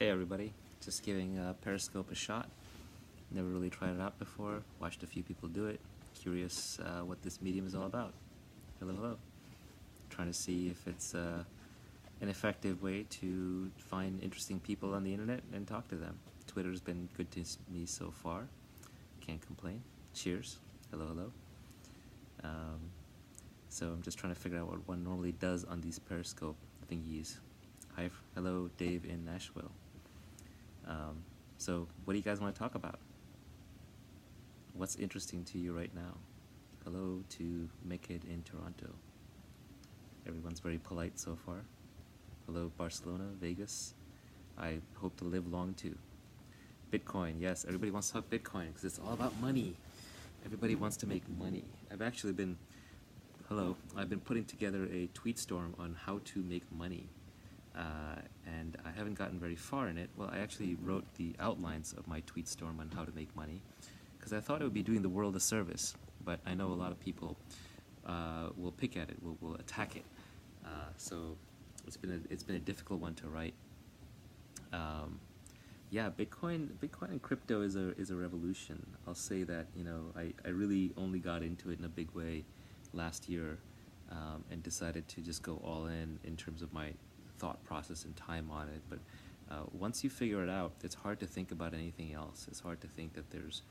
Hey everybody, just giving Periscope a shot. Never really tried it out before, watched a few people do it. Curious what this medium is all about. Hello, hello. Trying to see if it's an effective way to find interesting people on the internet and talk to them. Twitter's been good to me so far. Can't complain. Cheers. Hello, hello. Um, so I'm just trying to figure out what one normally does on these Periscope thingies. Hi, hello, Dave in Nashville. So what do you guys want to talk about? What's interesting to you right now? Hello to Make It in Toronto. Everyone's very polite so far. Hello Barcelona, Vegas. I hope to live long too. Bitcoin, yes, everybody wants to talk Bitcoin because it's all about money. Everybody wants to make money. I've been putting together a tweet storm on how to make money. And I haven't gotten very far in it. Well, I actually wrote the outlines of my tweet storm on how to make money because I thought it would be doing the world a service, but I know a lot of people will pick at it, will attack it. So it's been a difficult one to write. Yeah, Bitcoin and crypto is a revolution. I'll say that I really only got into it in a big way last year, and decided to just go all in terms of my thought process and time on it. But once you figure it out, it's hard to think about anything else. It's hard to think that there's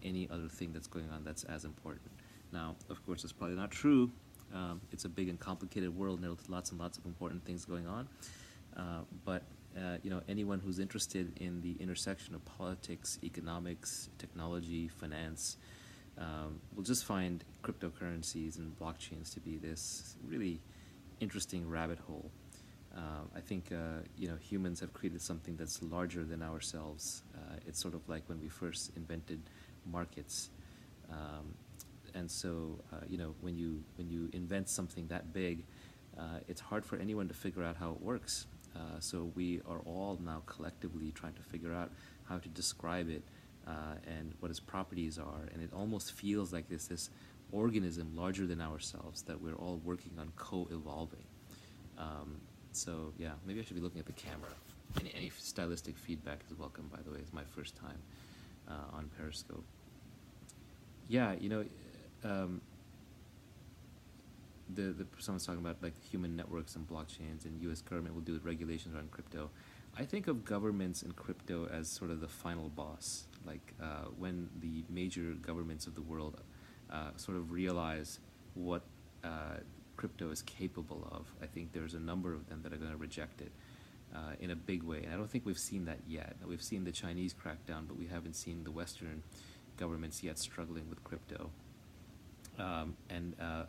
any other thing that's going on that's as important. Now, of course, it's probably not true. It's a big and complicated world, and there's lots and lots of important things going on. But anyone who's interested in the intersection of politics, economics, technology, finance, will just find cryptocurrencies and blockchains to be this really interesting rabbit hole. I think humans have created something that's larger than ourselves. It's sort of like when we first invented markets, and so when you invent something that big, it's hard for anyone to figure out how it works. So we are all now collectively trying to figure out how to describe it and what its properties are, and it almost feels like this organism larger than ourselves that we're all working on co-evolving. So yeah, maybe I should be looking at the camera. Any stylistic feedback is welcome, by the way. It's my first time on Periscope. Yeah, someone's talking about like human networks and blockchains, and U.S. government will do regulations around crypto. I think of governments and crypto as sort of the final boss. Like when the major governments of the world sort of realize what crypto is capable of, I think there's a number of them that are going to reject it in a big way. And I don't think we've seen that yet. We've seen the Chinese crackdown, but we haven't seen the Western governments yet struggling with crypto. I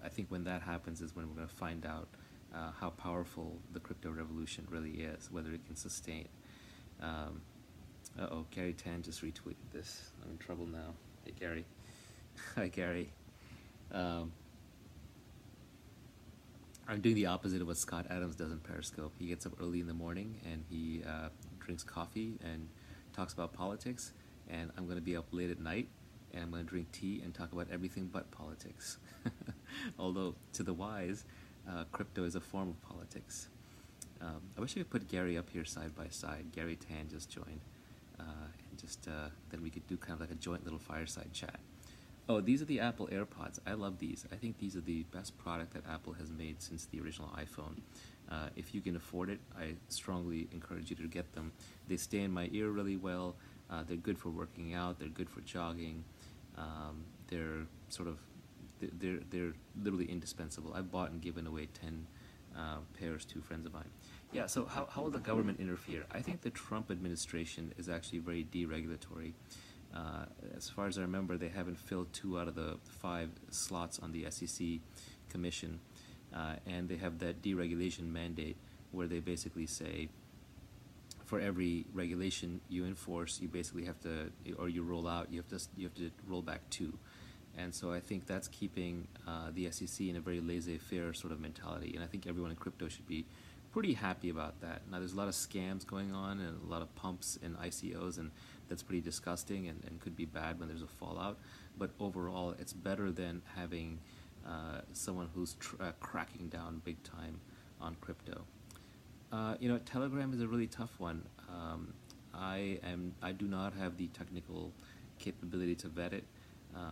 think when that happens is when we're going to find out how powerful the crypto revolution really is, whether it can sustain. Uh-oh, Gary Tan just retweeted this. I'm in trouble now. Hey, Gary. Hi, Gary. I'm doing the opposite of what Scott Adams does in Periscope. He gets up early in the morning and he drinks coffee and talks about politics, and I'm going to be up late at night and I'm going to drink tea and talk about everything but politics. Although, to the wise, crypto is a form of politics. I wish I could put Gary up here side by side. Gary Tan just joined. And just then we could do kind of like a joint little fireside chat. Oh, these are the Apple AirPods. I love these. I think these are the best product that Apple has made since the original iPhone. If you can afford it, I strongly encourage you to get them. They stay in my ear really well. They're good for working out. They're good for jogging. They're literally indispensable. I've bought and given away 10 pairs to friends of mine. Yeah, so how will the government interfere? I think the Trump administration is actually very deregulatory. As far as I remember, they haven't filled 2 out of the 5 slots on the SEC commission, and they have that deregulation mandate where they basically say for every regulation you enforce, you basically have to, or you roll out, you have to roll back 2. And so I think that's keeping the SEC in a very laissez-faire sort of mentality, and I think everyone in crypto should be pretty happy about that. Now, there's a lot of scams going on and a lot of pumps and ICOs, and that's pretty disgusting and could be bad when there's a fallout. But overall, it's better than having someone who's cracking down big time on crypto. Telegram is a really tough one. I do not have the technical capability to vet it.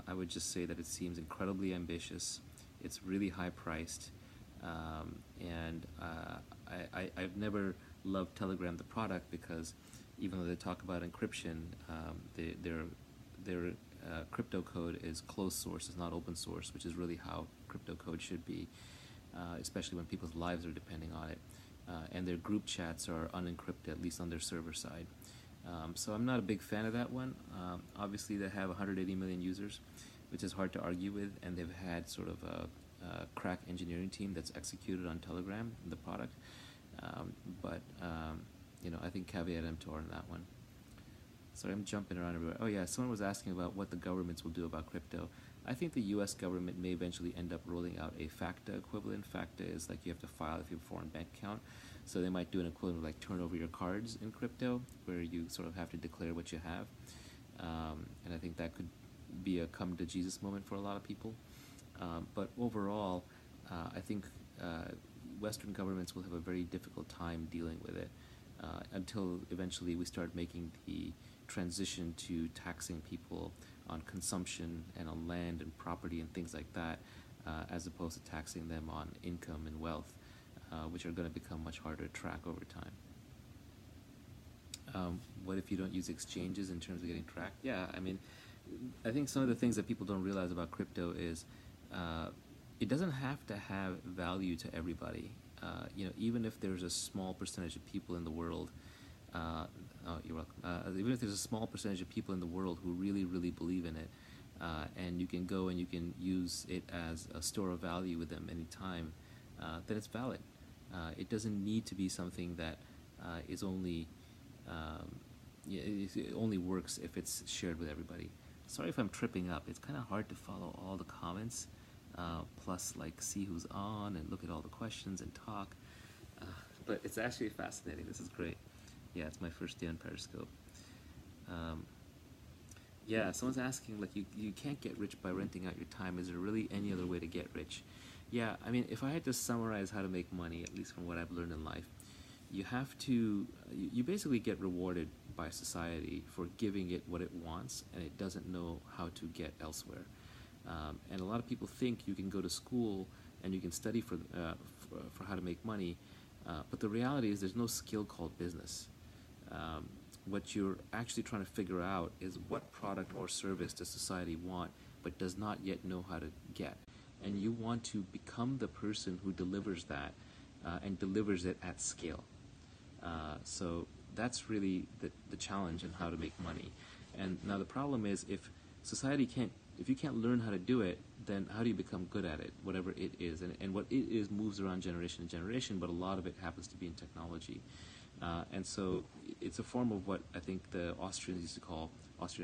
I would just say that it seems incredibly ambitious. It's really high priced, and I've never loved Telegram, the product, because even though they talk about encryption, their crypto code is closed source, it's not open source, which is really how crypto code should be, especially when people's lives are depending on it. And their group chats are unencrypted, at least on their server side. So I'm not a big fan of that one. Obviously, they have 180 million users, which is hard to argue with, and they've had sort of a crack engineering team that's executed on Telegram, the product. But I think caveat emptor on that one. Sorry, I'm jumping around everywhere. Oh yeah, someone was asking about what the governments will do about crypto. I think the U.S. government may eventually end up rolling out a FACTA equivalent. FACTA is like you have to file if you have a foreign bank account. So they might do an equivalent of like turn over your cards in crypto, where you sort of have to declare what you have. And I think that could be a come to Jesus moment for a lot of people. But overall, I think Western governments will have a very difficult time dealing with it until eventually we start making the transition to taxing people on consumption and on land and property and things like that, as opposed to taxing them on income and wealth, which are going to become much harder to track over time. What if you don't use exchanges in terms of getting tracked? Yeah, I mean, I think some of the things that people don't realize about crypto is it doesn't have to have value to everybody. Even if there's a small percentage of people in the world, you're welcome. Even if there's a small percentage of people in the world who really, really believe in it, and you can go and you can use it as a store of value with them anytime, then it's valid. It doesn't need to be something that is only it only works if it's shared with everybody. Sorry if I'm tripping up. It's kind of hard to follow all the comments, plus like see who's on and look at all the questions and talk. But it's actually fascinating. This is great. Yeah, it's my first day on Periscope. Yeah, someone's asking, like, you can't get rich by renting out your time. Is there really any other way to get rich? Yeah, I mean, if I had to summarize how to make money, at least from what I've learned in life, you have to, you basically get rewarded by society for giving it what it wants, and it doesn't know how to get elsewhere. And a lot of people think you can go to school and you can study for how to make money, but the reality is there's no skill called business. What you're actually trying to figure out is what product or service does society want but does not yet know how to get. And you want to become the person who delivers that and delivers it at scale. So that's really the challenge in how to make money. And now the problem is if you can't learn how to do it, then how do you become good at it, whatever it is? And what it is moves around generation to generation, but a lot of it happens to be in technology. And so it's a form of what I think the Austrian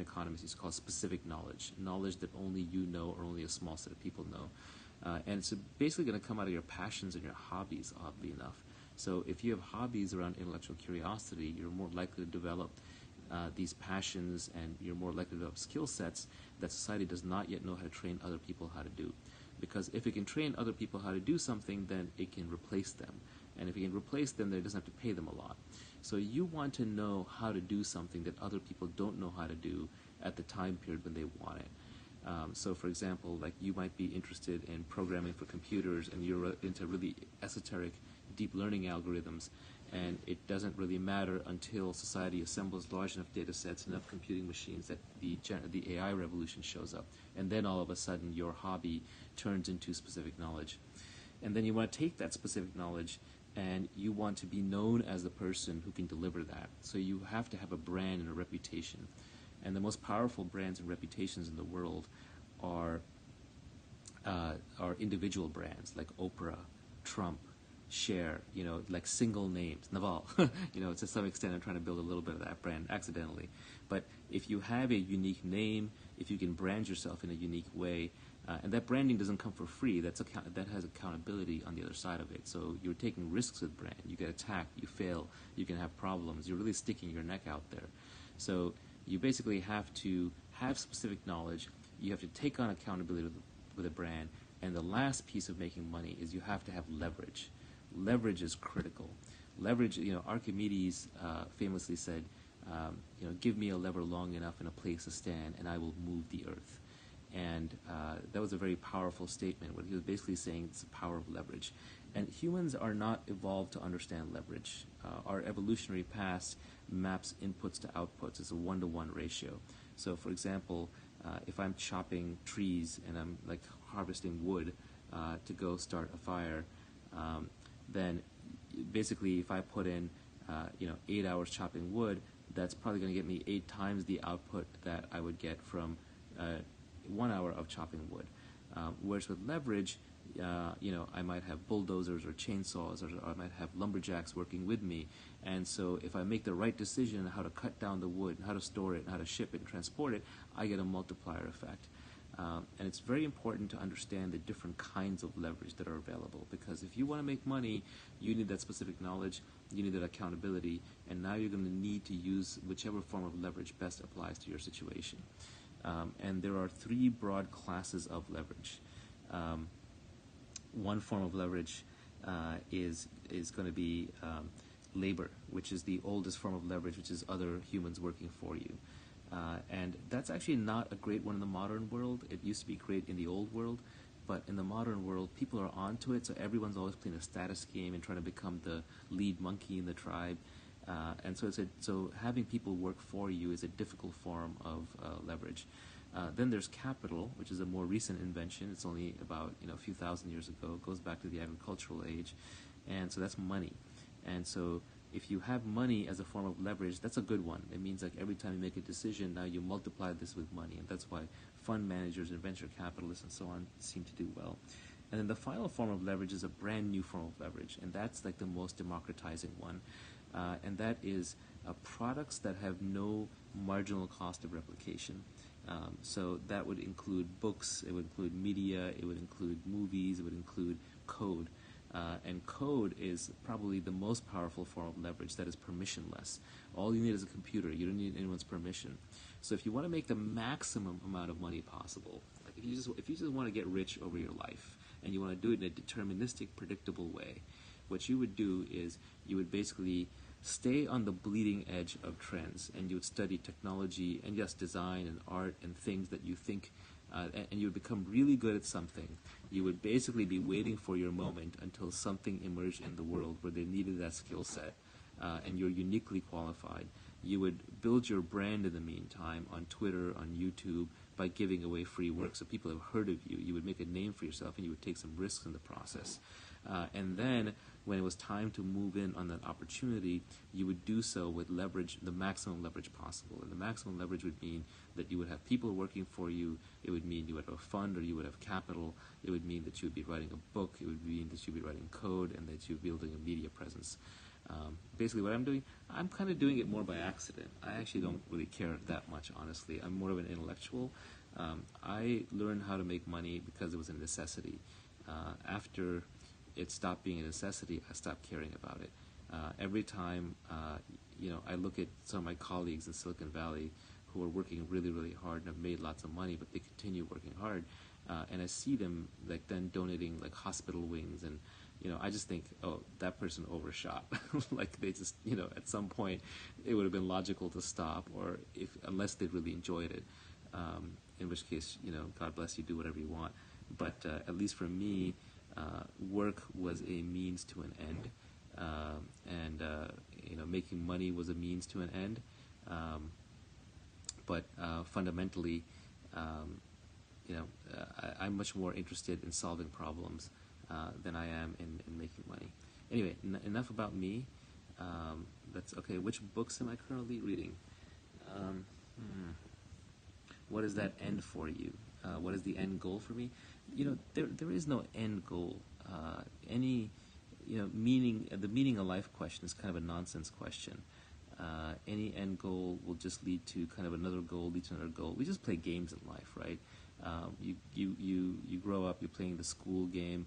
economists used to call specific knowledge that only you know or only a small set of people know. And it's basically going to come out of your passions and your hobbies, oddly enough. So if you have hobbies around intellectual curiosity, you're more likely to develop these passions, and you're more likely to develop skill sets that society does not yet know how to train other people how to do. Because if it can train other people how to do something, then it can replace them. And if it can replace them, then it doesn't have to pay them a lot. So you want to know how to do something that other people don't know how to do at the time period when they want it. So for example, like you might be interested in programming for computers, and you're into really esoteric deep learning algorithms, and it doesn't really matter until society assembles large enough data sets, enough computing machines, that the AI revolution shows up. And then all of a sudden your hobby turns into specific knowledge. And then you want to take that specific knowledge and you want to be known as the person who can deliver that. So you have to have a brand and a reputation. And the most powerful brands and reputations in the world are individual brands like Oprah, Trump, Cher, like single names, Naval. To some extent I'm trying to build a little bit of that brand accidentally. But if you have a unique name, if you can brand yourself in a unique way, and that branding doesn't come for free, that has accountability on the other side of it. So you're taking risks with brand. You get attacked, you fail, you can have problems. You're really sticking your neck out there. So you basically have to have specific knowledge. You have to take on accountability with a brand. And the last piece of making money is you have to have leverage. Leverage is critical. Leverage, Archimedes famously said, give me a lever long enough and a place to stand, and I will move the earth. And that was a very powerful statement. What he was basically saying is the power of leverage. And humans are not evolved to understand leverage. Our evolutionary past maps inputs to outputs. It's a 1-to-1 ratio. So, for example, if I'm chopping trees and I'm like harvesting wood to go start a fire, then basically if I put in 8 hours chopping wood, that's probably going to get me 8 times the output that I would get from 1 hour of chopping wood. Whereas with leverage, I might have bulldozers or chainsaws, or I might have lumberjacks working with me. And so if I make the right decision on how to cut down the wood, how to store it, and how to ship it and transport it, I get a multiplier effect. And it's very important to understand the different kinds of leverage that are available, because if you want to make money, you need that specific knowledge, you need that accountability, and now you're going to need to use whichever form of leverage best applies to your situation. And there are 3 broad classes of leverage. One form of leverage is going to be labor, which is the oldest form of leverage, which is other humans working for you. And that's actually not a great one in the modern world. It used to be great in the old world, but in the modern world, people are onto it, so everyone's always playing a status game and trying to become the lead monkey in the tribe. And so having people work for you is a difficult form of leverage. Then there's capital, which is a more recent invention. It's only about a few thousand years ago. It goes back to the agricultural age, and so that's money. And so if you have money as a form of leverage, that's a good one. It means like every time you make a decision, now you multiply this with money, and that's why fund managers and venture capitalists and so on seem to do well. And then the final form of leverage is a brand new form of leverage, and that's like the most democratizing one. And that is products that have no marginal cost of replication. So that would include books, it would include media, it would include movies, it would include code. And code is probably the most powerful form of leverage that is permissionless. All you need is a computer. You don't need anyone's permission. So if you want to make the maximum amount of money possible, like if you just want to get rich over your life, and you want to do it in a deterministic, predictable way, what you would do is you would basically stay on the bleeding edge of trends, and you would study technology and yes, design and art and things that you think, and you would become really good at something. You would basically be waiting for your moment until something emerged in the world where they needed that skill set, and you're uniquely qualified. You would build your brand in the meantime on Twitter, on YouTube, by giving away free work, so people have heard of you. You would make a name for yourself, and you would take some risks in the process. And then, when it was time to move in on that opportunity, you would do so with leverage, the maximum leverage possible. And the maximum leverage would mean that you would have people working for you. It would mean you would have a fund, or you would have capital. It would mean that you would be writing a book. It would mean that you would be writing code, and that you would be building a media presence. Basically, what I'm doing, I'm kind of doing it more by accident. I actually don't really care that much, honestly. I'm more of an intellectual. I learned how to make money because it was a necessity. After it stopped being a necessity, I stopped caring about it. Every time, I look at some of my colleagues in Silicon Valley who are working really, really hard and have made lots of money, but they continue working hard, and I see them like then donating like hospital wings, and I just think, oh, that person overshot. Like they just, at some point, it would have been logical to stop, or unless they really enjoyed it, in which case, God bless you, do whatever you want. But at least for me, work was a means to an end, and making money was a means to an end. But fundamentally, I'm much more interested in solving problems than I am in making money. Anyway, enough about me. That's okay. Which books am I currently reading? What is that end for you? What is the end goal for me? There is no end goal. Meaning, the meaning of life question is kind of a nonsense question. Any end goal will just lead to kind of another goal, lead to another goal. We just play games in life, right? You grow up, you're playing the school game,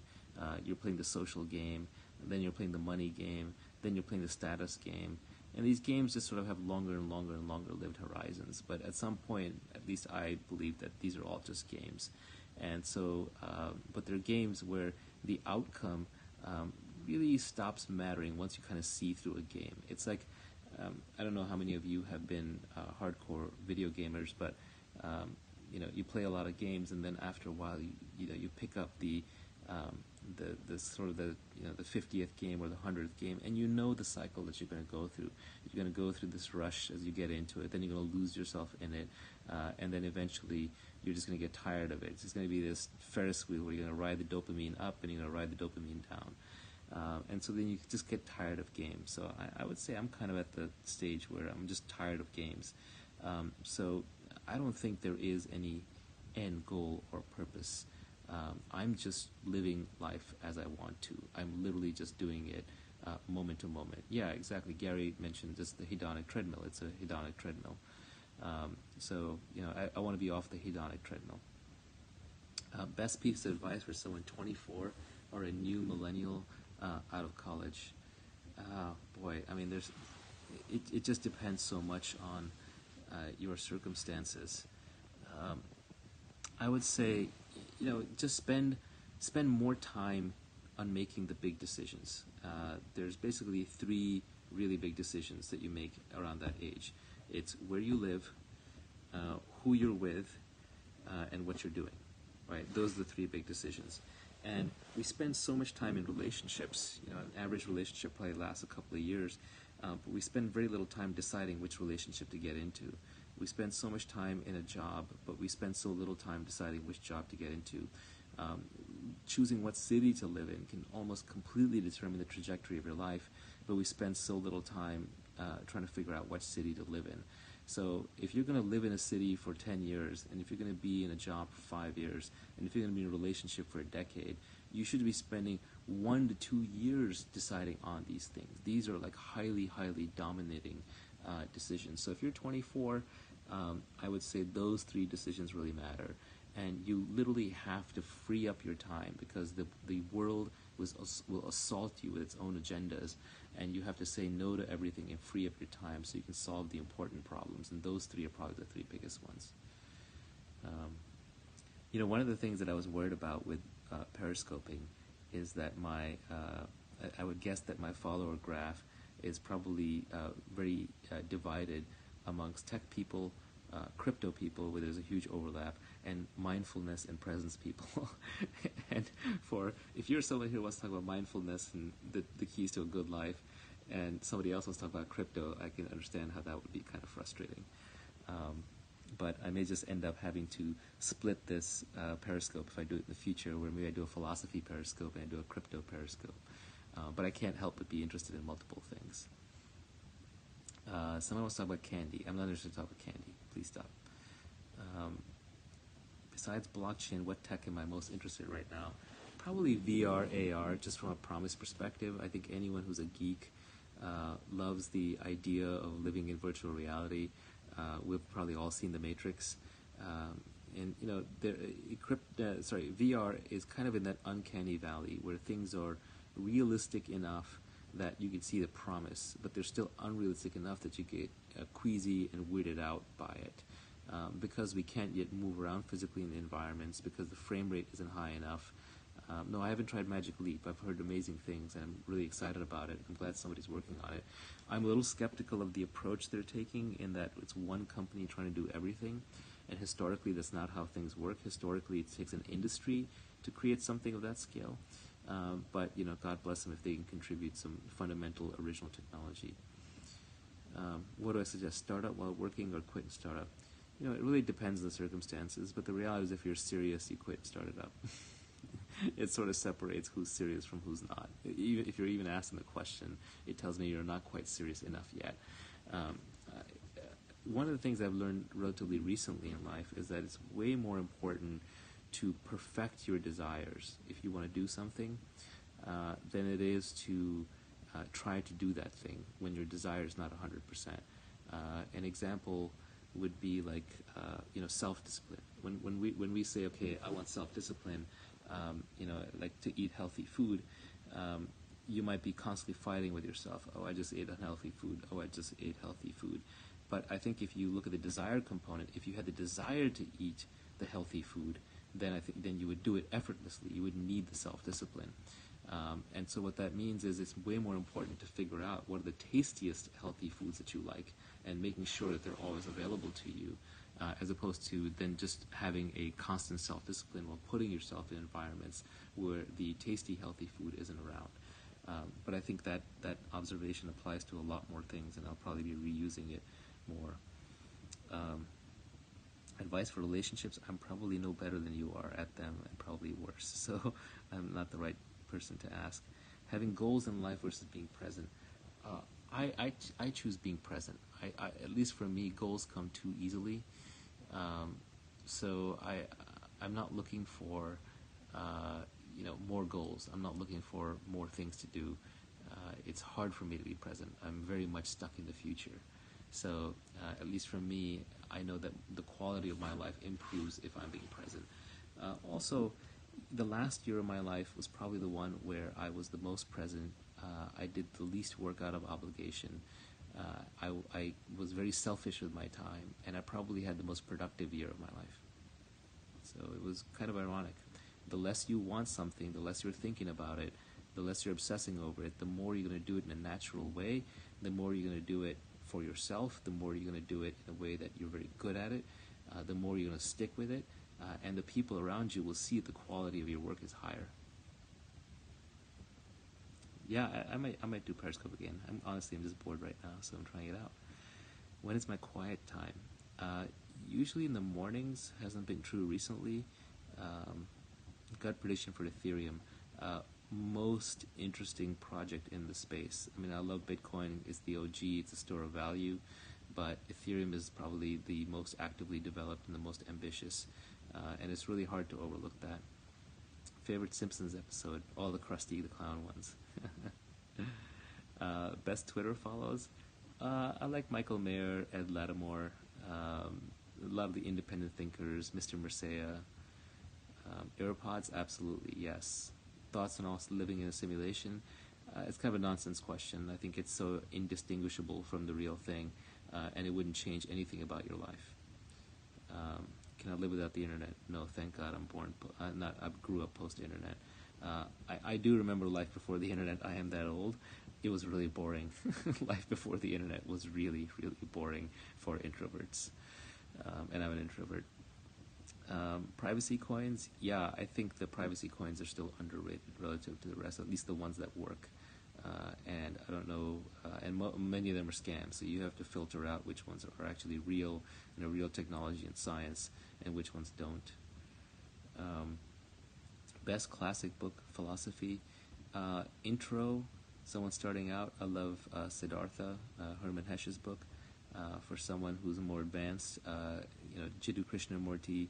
you're playing the social game, then you're playing the money game, then you're playing the status game. And these games just sort of have longer and longer and longer lived horizons. But at some point, at least I believe that these are all just games. And so, but they're games where the outcome really stops mattering once you kind of see through a game. It's like, I don't know how many of you have been hardcore video gamers, but you play a lot of games, and then after a while, you pick up the sort of the 50th game or the 100th game, and you know the cycle that you're going to go through. You're going to go through this rush as you get into it, then you're going to lose yourself in it, and then eventually you're just going to get tired of it. It's just going to be this Ferris wheel where you're going to ride the dopamine up and you're going to ride the dopamine down. And so then you just get tired of games. So I would say I'm kind of at the stage where I'm just tired of games. So I don't think there is any end goal or purpose. I'm just living life as I want to. I'm literally just doing it moment to moment. Yeah, exactly. Gary mentioned just the hedonic treadmill. It's a hedonic treadmill. So I want to be off the hedonic treadmill. Best piece of advice for someone 24 or a new millennial out of college. Boy, I mean, it just depends so much on your circumstances. I would say, just spend more time on making the big decisions. There's basically 3 really big decisions that you make around that age. It's where you live, who you're with, and what you're doing. Right? Those are the 3 big decisions. And we spend so much time in relationships. An average relationship probably lasts a couple of years, but we spend very little time deciding which relationship to get into. We spend so much time in a job, but we spend so little time deciding which job to get into. Choosing what city to live in can almost completely determine the trajectory of your life, but we spend so little time trying to figure out what city to live in. So if you're going to live in a city for 10 years, and if you're going to be in a job for 5 years, and if you're going to be in a relationship for a decade, you should be spending 1 to 2 years deciding on these things. These are like highly, highly dominating decisions. So if you're 24, I would say those 3 decisions really matter. And you literally have to free up your time, because the world will assault you with its own agendas, and you have to say no to everything and free up your time so you can solve the important problems. And those 3 are probably the 3 biggest ones. One of the things that I was worried about with Periscoping is that I would guess that my follower graph is probably very divided amongst tech people, crypto people, where there's a huge overlap, and mindfulness and presence people. And if you're someone who wants to talk about mindfulness and the keys to a good life, and somebody else wants to talk about crypto, I can understand how that would be kind of frustrating. But I may just end up having to split this Periscope if I do it in the future, where maybe I do a philosophy Periscope and I do a crypto Periscope. But I can't help but be interested in multiple things. Someone wants to talk about candy. I'm not interested in talking about candy. Please stop. Besides blockchain, what tech am I most interested in right now? Probably VR, AR, just from a promise perspective. I think anyone who's a geek loves the idea of living in virtual reality. We've probably all seen The Matrix. VR is kind of in that uncanny valley where things are realistic enough that you can see the promise, but they're still unrealistic enough that you get queasy and weirded out by it. Because we can't yet move around physically in the environments, because the frame rate isn't high enough. No, I haven't tried Magic Leap. I've heard amazing things, and I'm really excited about it. I'm glad somebody's working on it. I'm a little skeptical of the approach they're taking, in that it's one company trying to do everything, and historically that's not how things work. Historically, it takes an industry to create something of that scale. But God bless them if they can contribute some fundamental original technology. What do I suggest? Startup while working or quit and start up? It really depends on the circumstances, but the reality is if you're serious, you quit and start it up. It sort of separates who's serious from who's not. Even if you're even asking the question, it tells me you're not quite serious enough yet. One of the things I've learned relatively recently in life is that it's way more important to perfect your desires if you want to do something than it is to try to do that thing when your desire is not 100%. An example would be like self-discipline. When we say, okay, I want self-discipline, like to eat healthy food, you might be constantly fighting with yourself. Oh, I just ate unhealthy food. Oh, I just ate healthy food. But I think if you look at the desire component, if you had the desire to eat the healthy food, then I think you would do it effortlessly. You wouldn't need the self-discipline. And so what that means is it's way more important to figure out what are the tastiest healthy foods that you like and making sure that they're always available to you, as opposed to then just having a constant self-discipline while putting yourself in environments where the tasty healthy food isn't around. But I think that observation applies to a lot more things, and I'll probably be reusing it more. Advice for relationships, I'm probably no better than you are at them, and probably worse, so I'm not the right person to ask. Having goals in life versus being present. I choose being present. At least for me, goals come too easily. So I'm not looking for more goals. I'm not looking for more things to do. It's hard for me to be present. I'm very much stuck in the future. So at least for me, I know that the quality of my life improves if I'm being present. Also, the last year of my life was probably the one where I was the most present. I did the least work out of obligation. I was very selfish with my time, and I probably had the most productive year of my life. So it was kind of ironic. The less you want something, the less you're thinking about it, the less you're obsessing over it, the more you're going to do it in a natural way, the more you're going to do it for yourself, the more you're going to do it in a way that you're very good at it, the more you're going to stick with it, and the people around you will see the quality of your work is higher. Yeah, I might do Periscope again. I'm just bored right now, so I'm trying it out. When is my quiet time? Usually in the mornings. Hasn't been true recently. Gut prediction for Ethereum. Most interesting project in the space. I mean, I love Bitcoin. It's the OG. It's a store of value. But Ethereum is probably the most actively developed and the most ambitious. And it's really hard to overlook that. Favorite Simpsons episode? All the Krusty the Clown ones. Best Twitter follows? I like Michael Mayer, Ed Lattimore. Love the independent thinkers, Mr. Mercea. AirPods, absolutely, yes. Thoughts on also living in a simulation? It's kind of a nonsense question. I think it's so indistinguishable from the real thing, and it wouldn't change anything about your life. Can I live without the internet? No, thank God I grew up post-internet. I do remember life before the internet. I am that old. It was really boring. Life before the internet was really, really boring for introverts. And I'm an introvert. Privacy coins, yeah, I think the privacy coins are still underrated relative to the rest, at least the ones that work. And I don't know, many of them are scams, so you have to filter out which ones are actually real, real technology and science, and which ones don't. Best classic book, philosophy. Intro, someone starting out, I love Siddhartha, Herman Hesse's book. For someone who's more advanced, Jiddu Krishnamurti,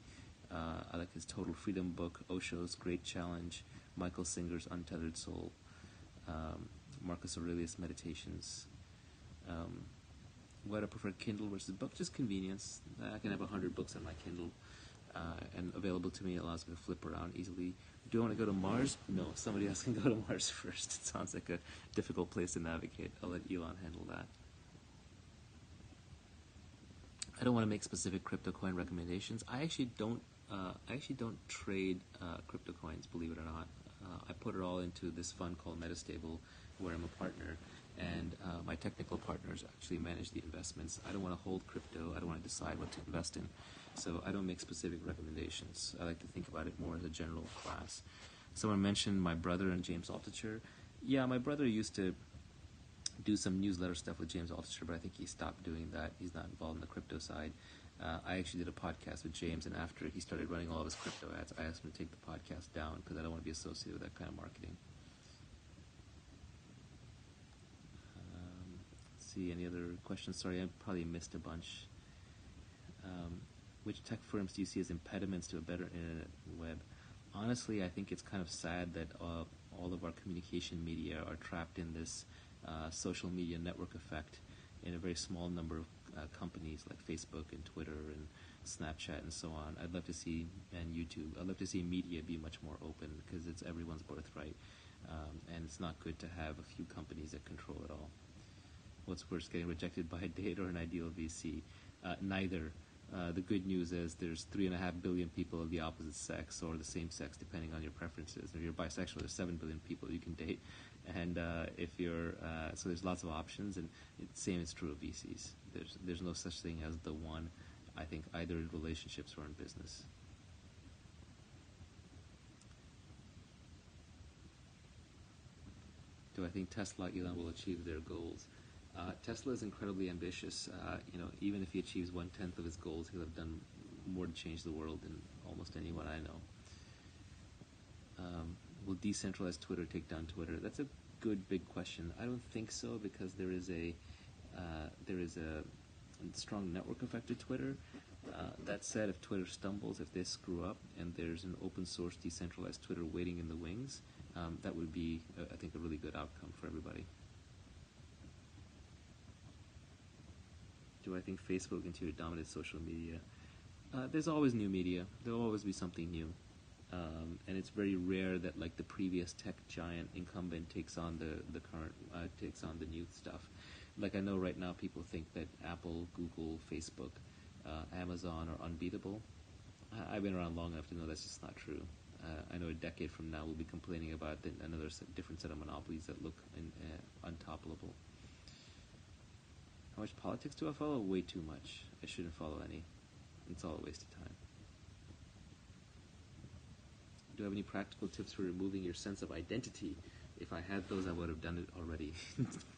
I like his Total Freedom book, Osho's Great Challenge, Michael Singer's Untethered Soul, Marcus Aurelius' Meditations. What I prefer, Kindle versus book? Just convenience. I can have 100 books on my Kindle, and available to me. It allows me to flip around easily. Do I want to go to Mars? No, somebody else can go to Mars first. It sounds like a difficult place to navigate. I'll let Elon handle that. I don't want to make specific crypto coin recommendations. I actually don't trade crypto coins, believe it or not. I put it all into this fund called Metastable, where I'm a partner, and my technical partners actually manage the investments. I don't want to hold crypto. I don't want to decide what to invest in. So I don't make specific recommendations. I like to think about it more as a general class. Someone mentioned my brother and James Altucher. Yeah, my brother used to do some newsletter stuff with James Altucher, but I think he stopped doing that. He's not involved in the crypto side. I actually did a podcast with James, and after he started running all of his crypto ads, I asked him to take the podcast down because I don't want to be associated with that kind of marketing. Let's see, any other questions? Sorry, I probably missed a bunch. Which tech firms do you see as impediments to a better internet web? Honestly, I think it's kind of sad that all of our communication media are trapped in this social media network effect in a very small number of companies like Facebook and Twitter and Snapchat and so on. I'd love to see, and YouTube, I'd love to see media be much more open because it's everyone's birthright, and it's not good to have a few companies that control it all. What's worse, getting rejected by a date or an ideal VC? Neither. The good news is there's 3.5 billion people of the opposite sex or the same sex, depending on your preferences. If you're bisexual, there's 7 billion people you can date, and if you're so there's lots of options, and same is true of VCs. There's no such thing as the one. I think either in relationships or in business. Do I think Tesla, Elon, will achieve their goals? Tesla is incredibly ambitious. Even if he achieves 1/10 of his goals, he'll have done more to change the world than almost anyone I know. Will decentralized Twitter take down Twitter? That's a good big question. I don't think so, because there is a strong network effect to Twitter. That said, if Twitter stumbles, if they screw up, and there's an open source decentralized Twitter waiting in the wings, that would be, I think, a really good outcome for everybody. Do I think Facebook will continue to dominate social media? There's always new media. There will always be something new. And it's very rare that like the previous tech giant incumbent takes on the current, takes on the new stuff. Like I know right now people think that Apple, Google, Facebook, Amazon are unbeatable. I've been around long enough to know that's just not true. I know a decade from now we'll be complaining about another different set of monopolies that look untoppable. How much politics do I follow? Way too much. I shouldn't follow any. It's all a waste of time. Do I have any practical tips for removing your sense of identity? If I had those, I would have done it already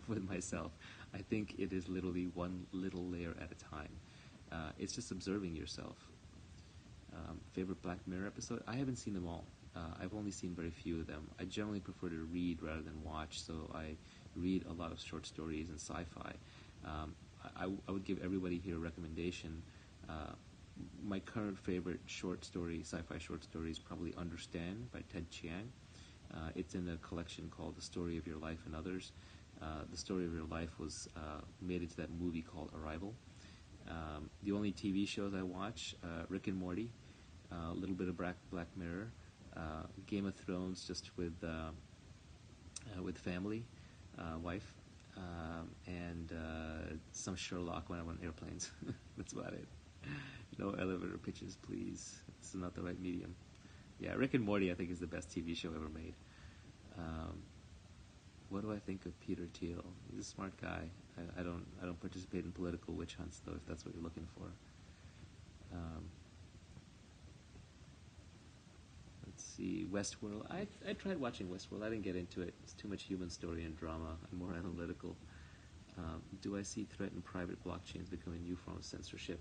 with myself. I think it is literally one little layer at a time. It's just observing yourself. Favorite Black Mirror episode? I haven't seen them all. I've only seen very few of them. I generally prefer to read rather than watch, so I read a lot of short stories and sci-fi. I would give everybody here a recommendation. My current favorite short story, sci-fi short story, is probably Understand by Ted Chiang. It's in a collection called The Story of Your Life and Others. The Story of Your Life was made into that movie called Arrival. The only TV shows I watch, Rick and Morty, a little bit of Black Mirror, Game of Thrones just with family, wife, and some Sherlock when I'm on airplanes. That's about it. No elevator pitches, please. This is not the right medium. Yeah, Rick and Morty I think is the best TV show ever made. What do I think of Peter Thiel? He's a smart guy. I don't participate in political witch hunts though, if that's what you're looking for. Let's see, Westworld. I tried watching Westworld. I didn't get into it. It's too much human story and drama. I'm more analytical. Do I see threat in private blockchains becoming a new form of censorship?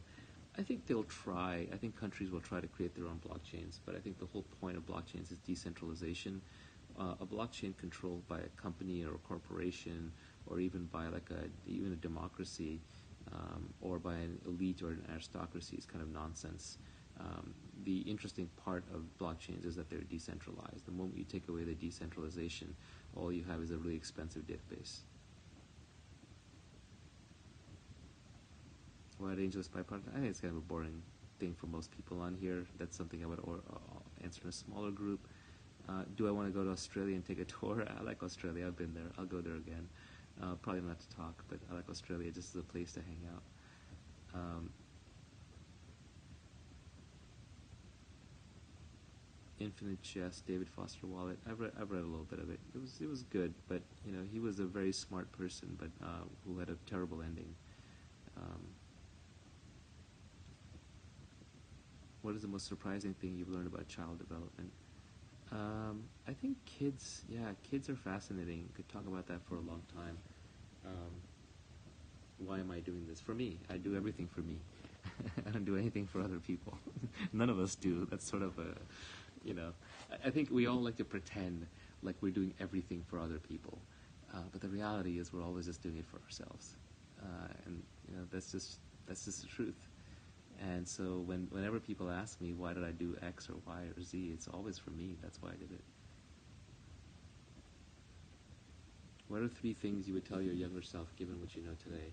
I think they'll try. I think countries will try to create their own blockchains, but I think the whole point of blockchains is decentralization. A blockchain controlled by a company or a corporation, or even by even a democracy, or by an elite or an aristocracy is kind of nonsense. The interesting part of blockchains is that they're decentralized. The moment you take away the decentralization, all you have is a really expensive database. Why Angel is bipartisan? I think it's kind of a boring thing for most people on here. That's something I would answer in a smaller group. Do I want to go to Australia and take a tour? I like Australia. I've been there. I'll go there again. Probably not to talk, but I like Australia just as a place to hang out. Infinite Chess, David Foster Wallace. I've read a little bit of it. It was good, but he was a very smart person, but who had a terrible ending. What is the most surprising thing you've learned about child development? I think kids are fascinating. Could talk about that for a long time. Why am I doing this? For me. I do everything for me. I don't do anything for other people. None of us do. That's sort of I think we all like to pretend like we're doing everything for other people. But the reality is we're always just doing it for ourselves. And that's just the truth. And so whenever people ask me why did I do X or Y or Z, it's always for me. That's why I did it. What are 3 things you would tell your younger self given what you know today?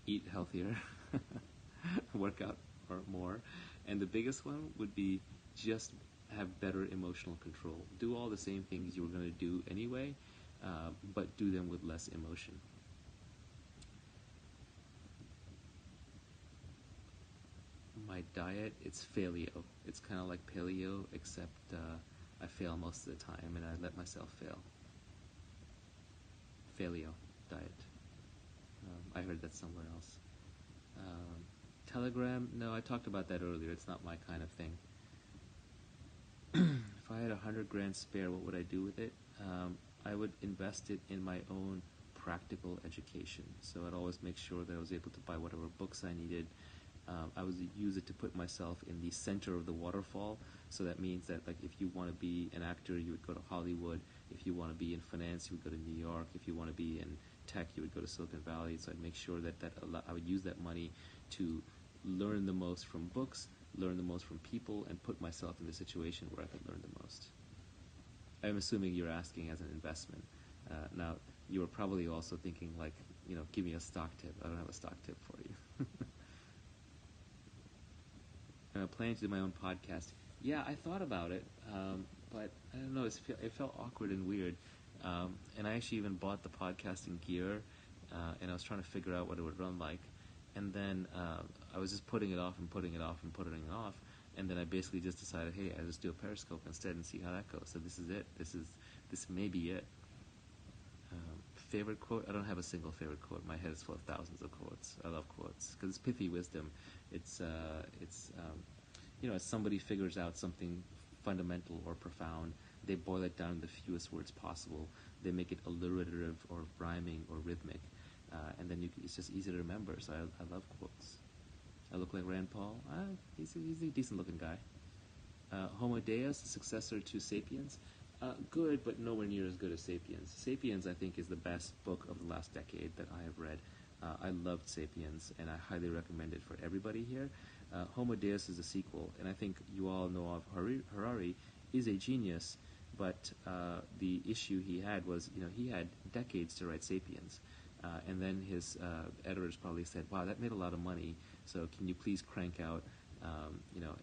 Eat healthier, work out more, and the biggest one would be just have better emotional control. Do all the same things you were going to do anyway, but do them with less emotion. My diet, it's paleo. It's kind of like paleo, except I fail most of the time, and I let myself fail. Paleo diet. I heard that somewhere else. Um, Telegram, no, I talked about that earlier. It's not my kind of thing. If I had 100 grand spare, what would I do with it? I would invest it in my own practical education. So I'd always make sure that I was able to buy whatever books I needed. I would use it to put myself in the center of the waterfall. So that means that, like, if you want to be an actor, you would go to Hollywood. If you want to be in finance, you would go to New York. If you want to be in tech, you would go to Silicon Valley. So I'd make sure that I would use that money to learn the most from books, learn the most from people, and put myself in the situation where I could learn the most. I'm assuming you're asking as an investment. Now, you were probably also thinking, like, give me a stock tip. I don't have a stock tip for you. I'm planning to do my own podcast. Yeah, I thought about it, but I don't know. It felt awkward and weird. And I actually even bought the podcasting gear, and I was trying to figure out what it would run like. And then I was just putting it off and putting it off and putting it off. And then I basically just decided, hey, I'll just do a Periscope instead and see how that goes. So this is it. This may be it. Favorite quote? I don't have a single favorite quote. My head is full of thousands of quotes. I love quotes because it's pithy wisdom. It's as somebody figures out something fundamental or profound, they boil it down in the fewest words possible. They make it alliterative or rhyming or rhythmic, and then it's just easy to remember. So I love quotes. I look like Rand Paul. He's a decent-looking guy. Homo Deus, the successor to Sapiens. Good, but nowhere near as good as Sapiens. Sapiens, I think, is the best book of the last decade that I have read. I loved Sapiens, and I highly recommend it for everybody here. Homo Deus is a sequel, and I think you all know of Harari is a genius, but the issue he had was, he had decades to write Sapiens. And then his editors probably said, wow, that made a lot of money, so can you please crank out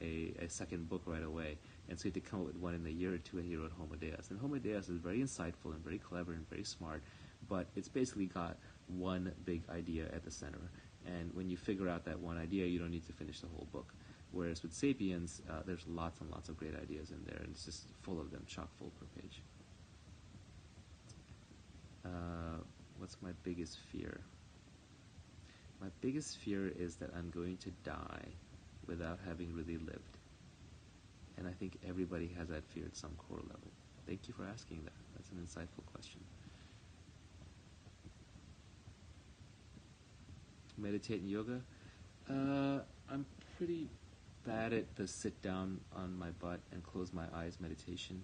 a second book right away? And so he had to come up with one in a year or two, and he wrote Homo Deus. And Homo Deus is very insightful and very clever and very smart, but it's basically got one big idea at the center. And when you figure out that one idea, you don't need to finish the whole book. Whereas with Sapiens, there's lots and lots of great ideas in there, and it's just full of them, chock full per page. What's my biggest fear? My biggest fear is that I'm going to die without having really lived. And I think everybody has that fear at some core level. Thank you for asking that. That's an insightful question. Meditate and yoga? I'm pretty bad at the sit down on my butt and close my eyes meditation.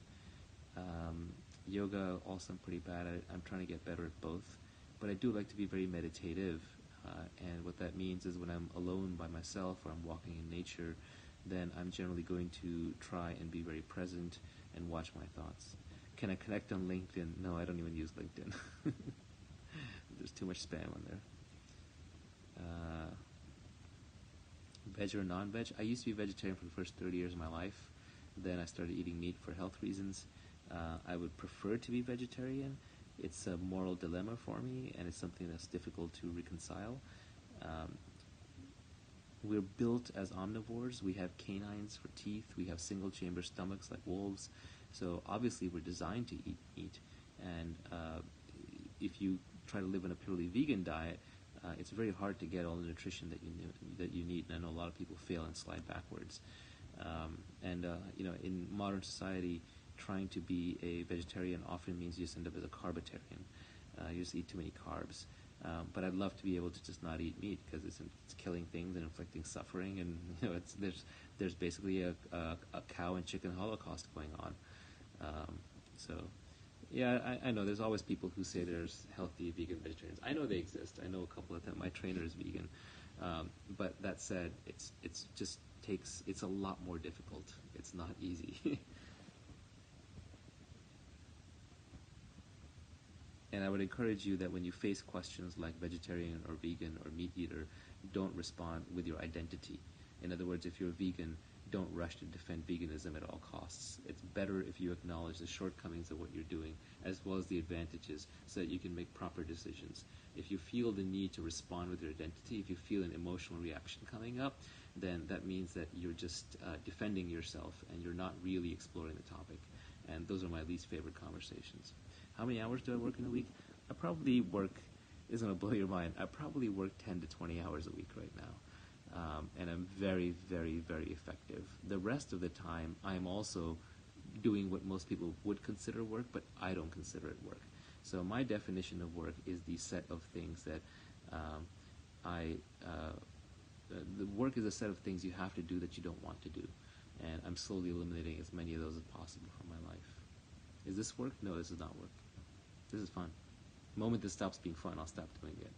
Yoga, also I'm pretty bad at it. I'm trying to get better at both. But I do like to be very meditative. And what that means is when I'm alone by myself or I'm walking in nature, then I'm generally going to try and be very present and watch my thoughts. Can I connect on LinkedIn? No, I don't even use LinkedIn. There's too much spam on there. Veg or non-veg? I used to be vegetarian for the first 30 years of my life. Then I started eating meat for health reasons. I would prefer to be vegetarian. It's a moral dilemma for me, and it's something that's difficult to reconcile. We're built as omnivores. We have canines for teeth. We have single-chamber stomachs like wolves. So obviously we're designed to eat meat. And if you try to live on a purely vegan diet, it's very hard to get all the nutrition that you need. And I know a lot of people fail and slide backwards. In modern society, trying to be a vegetarian often means you just end up as a carbitarian. You just eat too many carbs. But I'd love to be able to just not eat meat because it's killing things and inflicting suffering, and there's basically a cow and chicken holocaust going on. I know there's always people who say there's healthy vegan vegetarians. I know they exist. I know a couple of them. My trainer is vegan. But that said, it's a lot more difficult. It's not easy. And I would encourage you that when you face questions like vegetarian or vegan or meat eater, don't respond with your identity. In other words, if you're a vegan, don't rush to defend veganism at all costs. It's better if you acknowledge the shortcomings of what you're doing as well as the advantages so that you can make proper decisions. If you feel the need to respond with your identity, if you feel an emotional reaction coming up, then that means that you're just defending yourself and you're not really exploring the topic. And those are my least favorite conversations. How many hours do I work in a week? I probably work, this is going to blow your mind, I probably work 10 to 20 hours a week right now. And I'm very, very, very effective. The rest of the time, I'm also doing what most people would consider work, but I don't consider it work. So my definition of work is the set of things that the work is a set of things you have to do that you don't want to do. And I'm slowly eliminating as many of those as possible from my life. Is this work? No, this is not work. This is fun. The moment this stops being fun, I'll stop doing it.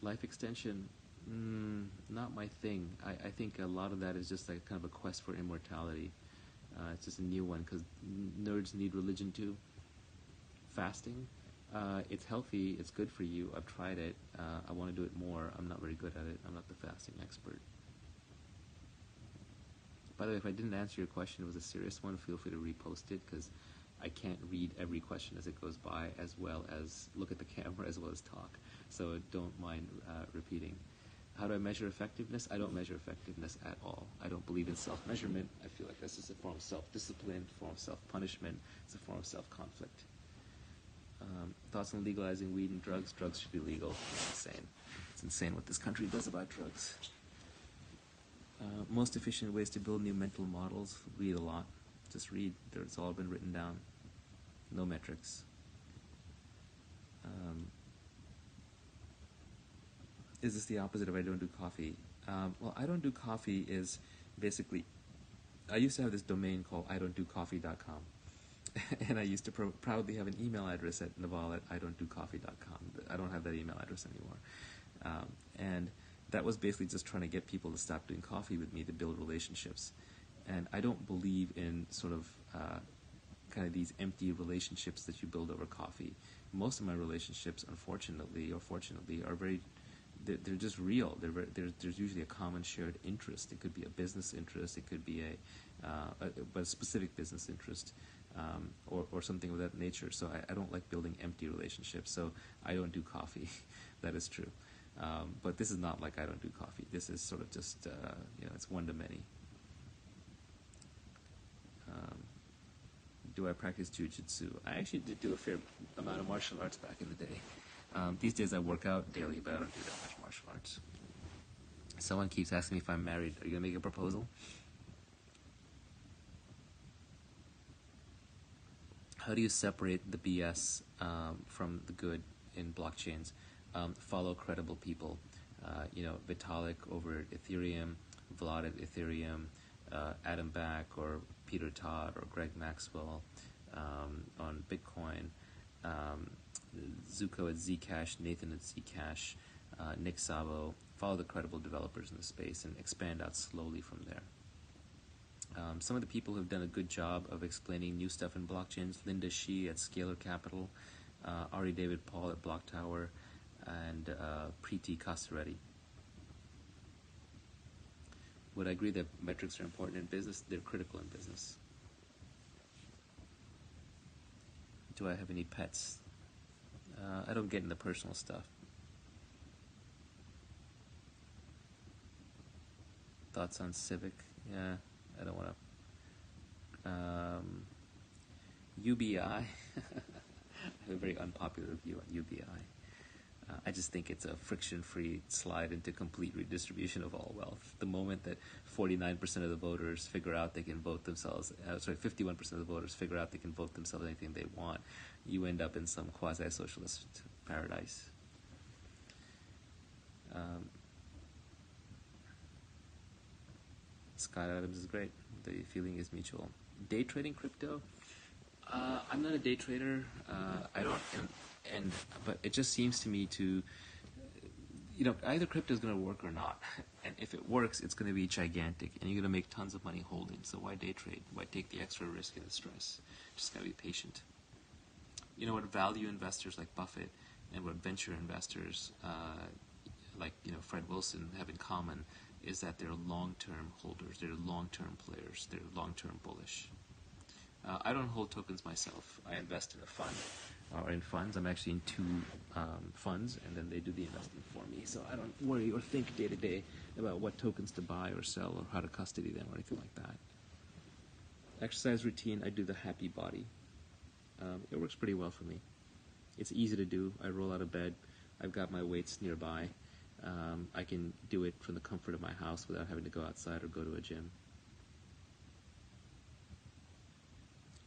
Life extension, not my thing. I think a lot of that is just like kind of a quest for immortality. It's just a new one because nerds need religion too. Fasting, it's healthy, it's good for you. I've tried it. I want to do it more. I'm not very good at it. I'm not the fasting expert. By the way, if I didn't answer your question, it was a serious one, feel free to repost it because I can't read every question as it goes by, as well as look at the camera, as well as talk. So don't mind repeating. How do I measure effectiveness? I don't measure effectiveness at all. I don't believe in self-measurement. I feel like this is a form of self-discipline, a form of self-punishment. It's a form of self-conflict. Thoughts on legalizing weed and drugs? Drugs should be legal. It's insane. It's insane what this country does about drugs. Most efficient ways to build new mental models? Read a lot. Just read. It's all been written down. No metrics. Is this the opposite of I don't do coffee? Well, I don't do coffee is basically, I used to have this domain called idon'tdocoffee.com. And I used to proudly have an email address at naval@idon'tdocoffee.com. I don't have that email address anymore. And that was basically just trying to get people to stop doing coffee with me to build relationships. And I don't believe in sort of kind of these empty relationships that you build over coffee. Most of my relationships, unfortunately or fortunately, are they're just real. There's usually a common shared interest. It could be a business interest. It could be a specific business interest, or something of that nature. So I don't like building empty relationships. So I don't do coffee. That is true. But this is not like I don't do coffee. This is sort of just, it's one to many. Do I practice jiu-jitsu? I actually did do a fair amount of martial arts back in the day. These days I work out daily, but I don't do that much martial arts. Someone keeps asking me if I'm married. Are you going to make a proposal? How do you separate the BS from the good in blockchains? Follow credible people. Vitalik over at Ethereum, Vlad at Ethereum, Adam Back or Peter Todd or Greg Maxwell on Bitcoin, Zuko at Zcash, Nathan at Zcash, Nick Szabo. Follow the credible developers in the space and expand out slowly from there. Some of the people who have done a good job of explaining new stuff in blockchains: Linda Shi at Scalar Capital, Ari David Paul at Block Tower, and Preeti Kasareddy. Would I agree that metrics are important in business? They're critical in business. Do I have any pets? I don't get into personal stuff. Thoughts on Civic? Yeah, I don't want to. UBI. I have a very unpopular view on UBI. I just think it's a friction-free slide into complete redistribution of all wealth. The moment that 49% of the voters figure out they can vote themselves, 51% of the voters figure out they can vote themselves anything they want, you end up in some quasi-socialist paradise. Scott Adams is great. The feeling is mutual. Day trading crypto? I'm not a day trader. I don't, but it just seems to me to, either crypto is going to work or not. And if it works, it's going to be gigantic, and you're going to make tons of money holding. So why day trade? Why take the extra risk and the stress? Just got to be patient. What value investors like Buffett and what venture investors like Fred Wilson have in common is that they're long-term holders, they're long-term players, they're long-term bullish. I don't hold tokens myself. I invest in a fund, or in funds. I'm actually in two funds, and then they do the investing for me. So I don't worry or think day to day about what tokens to buy or sell or how to custody them or anything like that. Exercise routine, I do the happy body. It works pretty well for me. It's easy to do. I roll out of bed. I've got my weights nearby. I can do it from the comfort of my house without having to go outside or go to a gym.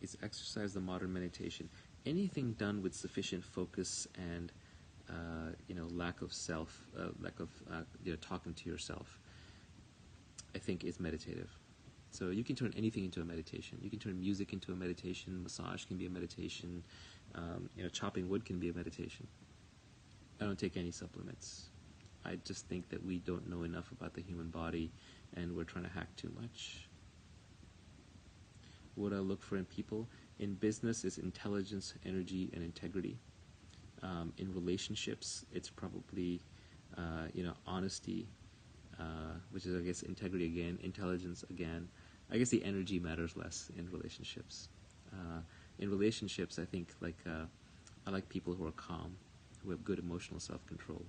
Is exercise the modern meditation? Anything done with sufficient focus and lack of talking to yourself, I think is meditative. So you can turn anything into a meditation. You can turn music into a meditation. Massage can be a meditation. Chopping wood can be a meditation. I don't take any supplements. I just think that we don't know enough about the human body, and we're trying to hack too much. What I look for in people in business is intelligence, energy, and integrity. In relationships, it's probably honesty, which is, I guess, integrity again, intelligence again. I guess the energy matters less in relationships. In relationships, I think I like people who are calm, who have good emotional self-control.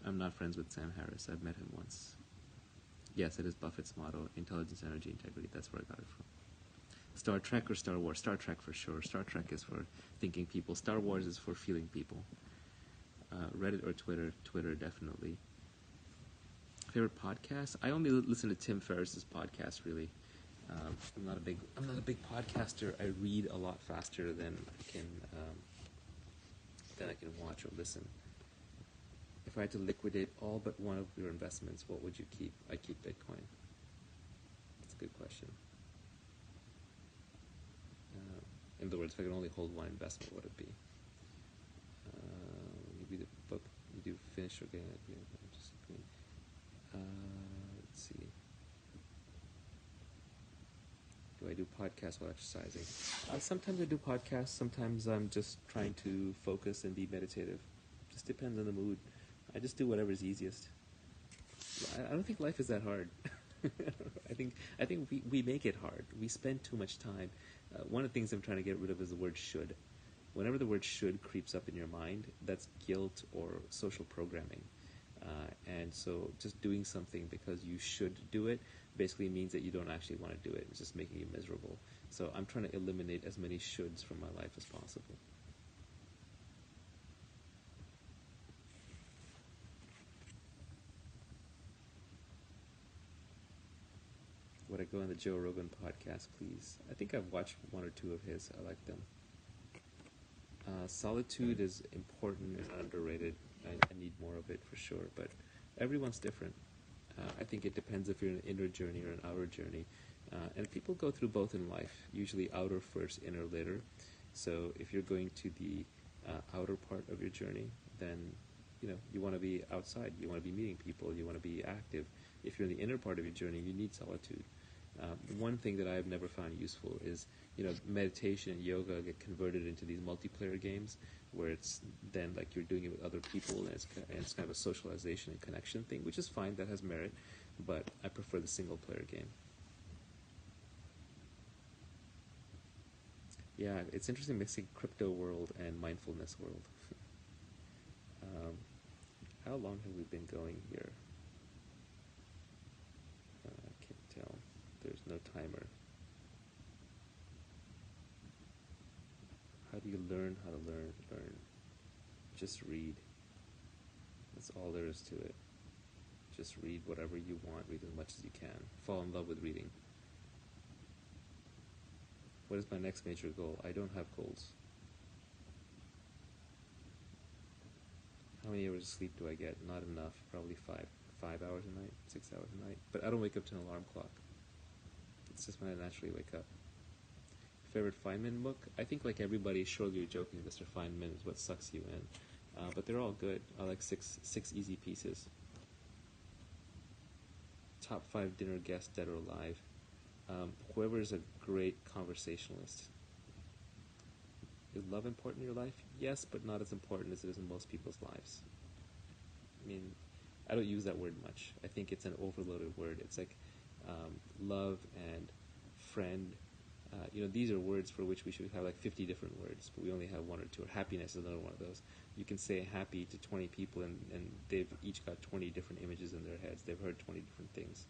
I'm not friends with Sam Harris. I've met him once. Yes, it is Buffett's motto: intelligence, energy, integrity. That's where I got it from. Star Trek or Star Wars? Star Trek for sure. Star Trek is for thinking people. Star Wars is for feeling people. Reddit or Twitter? Twitter, definitely. Favorite podcast? I only listen to Tim Ferriss's podcast, really. I'm not a big podcaster. I read a lot faster than I can watch or listen. If I had to liquidate all but one of your investments, what would you keep? I keep Bitcoin. That's a good question. In other words, if I could only hold one investment, what would it be? Maybe the book you do finish or get it. I'm just agreeing. Let's see. Do I do podcasts while exercising? Sometimes I do podcasts. Sometimes I'm just trying to focus and be meditative. Just depends on the mood. I just do whatever's easiest. I don't think life is that hard. I think we make it hard. We spend too much time. One of the things I'm trying to get rid of is the word should. Whenever the word should creeps up in your mind, that's guilt or social programming. And so just doing something because you should do it basically means that you don't actually want to do it. It's just making you miserable. So I'm trying to eliminate as many shoulds from my life as possible. Would I go on the Joe Rogan podcast, please? I think I've watched one or two of his. I like them. Solitude is important and underrated. I need more of it for sure, but everyone's different. I think it depends if you're an inner journey or an outer journey. And people go through both in life, usually outer first, inner later. So if you're going to the outer part of your journey, then you want to be outside, you want to be meeting people, you want to be active. If you're in the inner part of your journey, you need solitude. One thing that I've never found useful is, meditation and yoga get converted into these multiplayer games where it's then like you're doing it with other people, and it's kind of a socialization and connection thing, which is fine, that has merit, but I prefer the single player game. Yeah, it's interesting mixing crypto world and mindfulness world. How long have we been going here? I can't tell. There's no timer. How do you learn how to learn? Just read. That's all there is to it. Just read whatever you want. Read as much as you can. Fall in love with reading. What is my next major goal? I don't have goals. How many hours of sleep do I get? Not enough. Probably 5 hours a night, 6 hours a night. But I don't wake up to an alarm clock. It's just when I naturally wake up. Favorite Feynman book? I think like everybody, surely you're joking, Mr. Feynman is what sucks you in. But they're all good. I like six easy pieces. Top 5 dinner guests, dead or alive. Whoever is a great conversationalist. Is love important in your life? Yes, but not as important as it is in most people's lives. I mean, I don't use that word much. I think it's an overloaded word. It's like love and friend. These are words for which we should have like 50 different words, but we only have one or two. Or happiness is another one of those. You can say happy to 20 people, and they've each got 20 different images in their heads. They've heard 20 different things.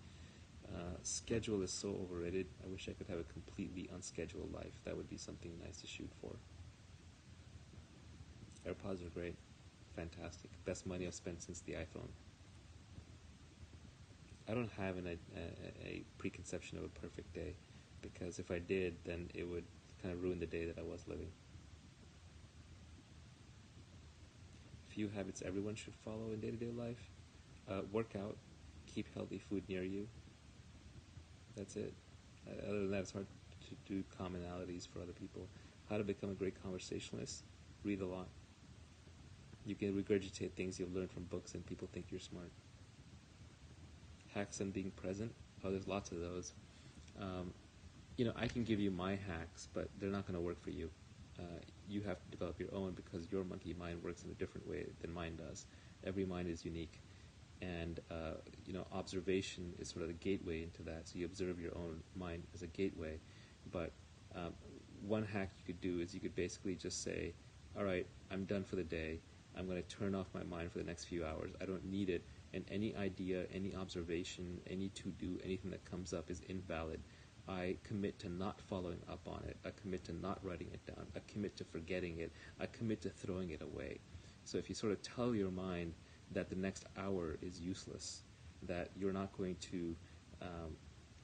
Schedule is so overrated. I wish I could have a completely unscheduled life. That would be something nice to shoot for. AirPods are great. Fantastic. Best money I've spent since the iPhone. I don't have a preconception of a perfect day, because if I did, then it would kind of ruin the day that I was living. Few habits everyone should follow in day-to-day life. Work out. Keep healthy food near you. That's it. Other than that, it's hard to do commonalities for other people. How to become a great conversationalist? Read a lot. You can regurgitate things you've learned from books and people think you're smart. Hacks on being present? Oh, there's lots of those. I can give you my hacks, but they're not going to work for you. You have to develop your own, because your monkey mind works in a different way than mine does. Every mind is unique. And, observation is sort of the gateway into that. So you observe your own mind as a gateway. But one hack you could do is you could basically just say, all right, I'm done for the day. I'm going to turn off my mind for the next few hours. I don't need it. And any idea, any observation, any to-do, anything that comes up is invalid. I commit to not following up on it. I commit to not writing it down. I commit to forgetting it. I commit to throwing it away. So if you sort of tell your mind that the next hour is useless, that you're not going to,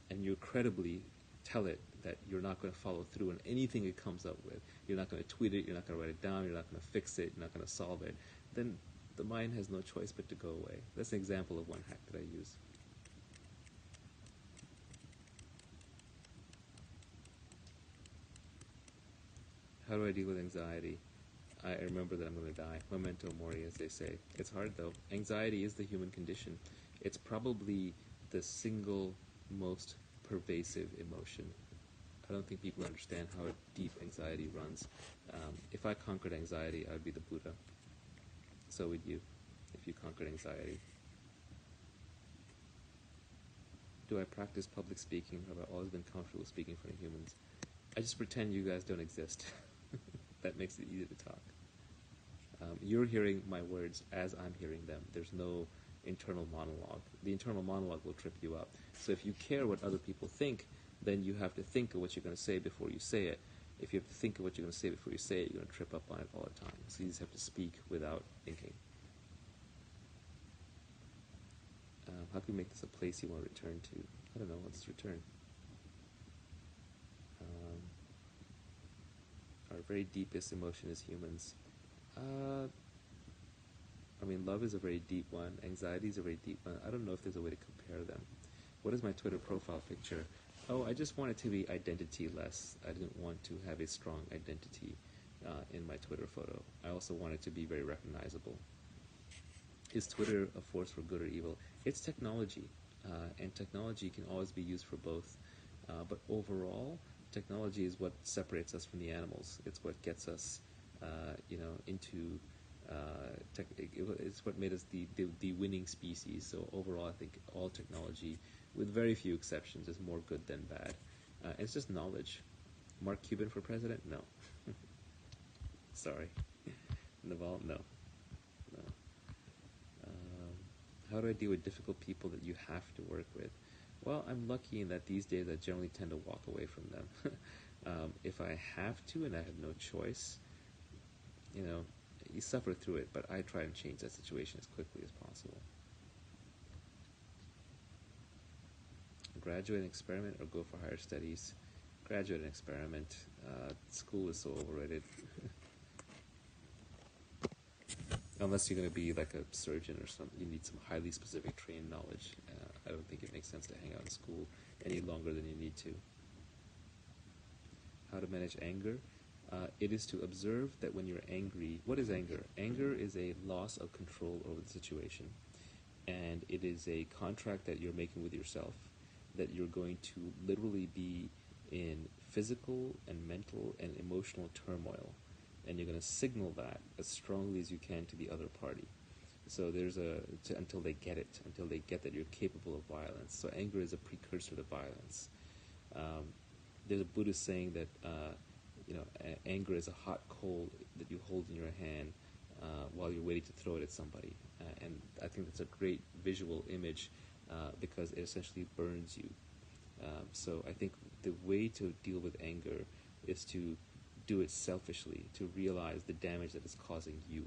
and you credibly tell it that you're not going to follow through on anything it comes up with, you're not going to tweet it, you're not going to write it down, you're not going to fix it, you're not going to solve it, then the mind has no choice but to go away. That's an example of one hack that I use. How do I deal with anxiety? I remember that I'm going to die. Memento mori, as they say. It's hard, though. Anxiety is the human condition. It's probably the single most pervasive emotion. I don't think people understand how deep anxiety runs. If I conquered anxiety, I would be the Buddha. So would you, if you conquered anxiety. Do I practice public speaking? Have I always been comfortable speaking in front of humans? I just pretend you guys don't exist. That makes it easy to talk. You're hearing my words as I'm hearing them. There's no internal monologue. The internal monologue will trip you up. So if you care what other people think, then you have to think of what you're going to say before you say it. If you have to think of what you're going to say before you say it, you're going to trip up on it all the time. So you just have to speak without thinking. How can we make this a place you want to return to? I don't know. Let's return. Our very deepest emotion as humans. Love is a very deep one. Anxiety is a very deep one. I don't know if there's a way to compare them. What is my Twitter profile picture? Oh, I just want it to be identity-less. I didn't want to have a strong identity in my Twitter photo. I also want it to be very recognizable. Is Twitter a force for good or evil? It's technology, and technology can always be used for both. But overall, technology is what separates us from the animals. It's what gets us, into. It's what made us the winning species. So overall, I think all technology, with very few exceptions, is more good than bad. It's just knowledge. Mark Cuban for president? No. Sorry. Naval? No. How do I deal with difficult people that you have to work with? Well, I'm lucky in that these days I generally tend to walk away from them. If I have to and I have no choice, you suffer through it, but I try and change that situation as quickly as possible. Graduate and experiment or go for higher studies? Graduate and experiment. School is so overrated. Unless you're going to be like a surgeon or something, you need some highly specific trained knowledge. I don't think it makes sense to hang out in school any longer than you need to. How to manage anger? It is to observe that when you're angry, what is anger? Anger is a loss of control over the situation. And it is a contract that you're making with yourself, that you're going to literally be in physical and mental and emotional turmoil. And you're going to signal that as strongly as you can to the other party. So there's until they get it, until they get that you're capable of violence. So anger is a precursor to violence. Um, there's a Buddhist saying that anger is a hot coal that you hold in your hand while you're waiting to throw it at somebody, and I think that's a great visual image because it essentially burns you. So I think the way to deal with anger is to do it selfishly, to realize the damage that it's causing you.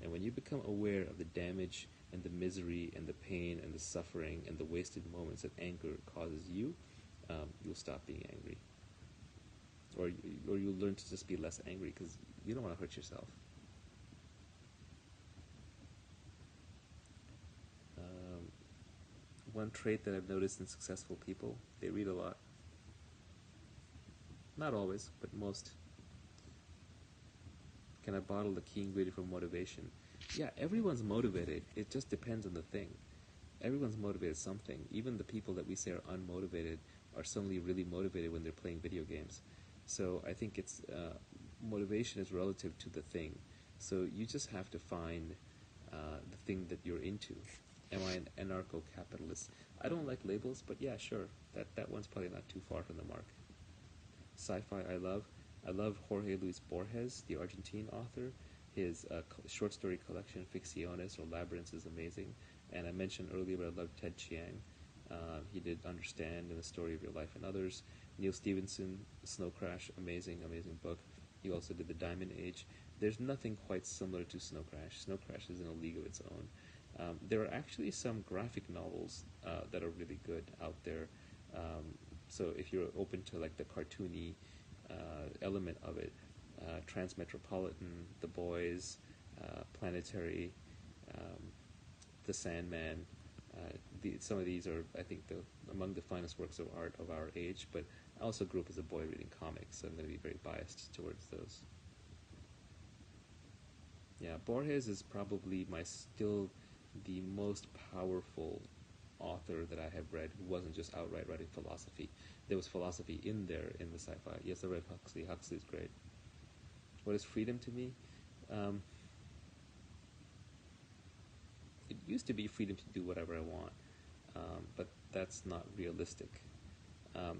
And when you become aware of the damage and the misery and the pain and the suffering and the wasted moments that anger causes you, you'll stop being angry. Or you'll learn to just be less angry because you don't want to hurt yourself. One trait that I've noticed in successful people, they read a lot. Not always, but most. Can I bottle the key ingredient for motivation? Yeah, everyone's motivated. It just depends on the thing. Everyone's motivated something. Even the people that we say are unmotivated are suddenly really motivated when they're playing video games. So I think it's motivation is relative to the thing. So you just have to find the thing that you're into. Am I an anarcho-capitalist? I don't like labels, but yeah, sure. That one's probably not too far from the mark. Sci-fi I love. I love Jorge Luis Borges, the Argentine author. His short story collection, Ficciones or Labyrinths, is amazing. And I mentioned earlier, but I love Ted Chiang. He did Understand and The Story of Your Life and Others. Neil Stephenson, Snow Crash, amazing book. He also did The Diamond Age. There's nothing quite similar to Snow Crash. Snow Crash is in a league of its own. There are actually some graphic novels that are really good out there. So if you're open to like the cartoony element of it, Transmetropolitan, The Boys, Planetary, The Sandman, some of these are, I think, among the finest works of art of our age, but I also grew up as a boy reading comics, so I'm going to be very biased towards those. Yeah, Borges is probably still the most powerful author that I have read who wasn't just outright writing philosophy. There was philosophy in there in the sci-fi. Yes, I read Huxley. Huxley's great. What is freedom to me? It used to be freedom to do whatever I want, but that's not realistic.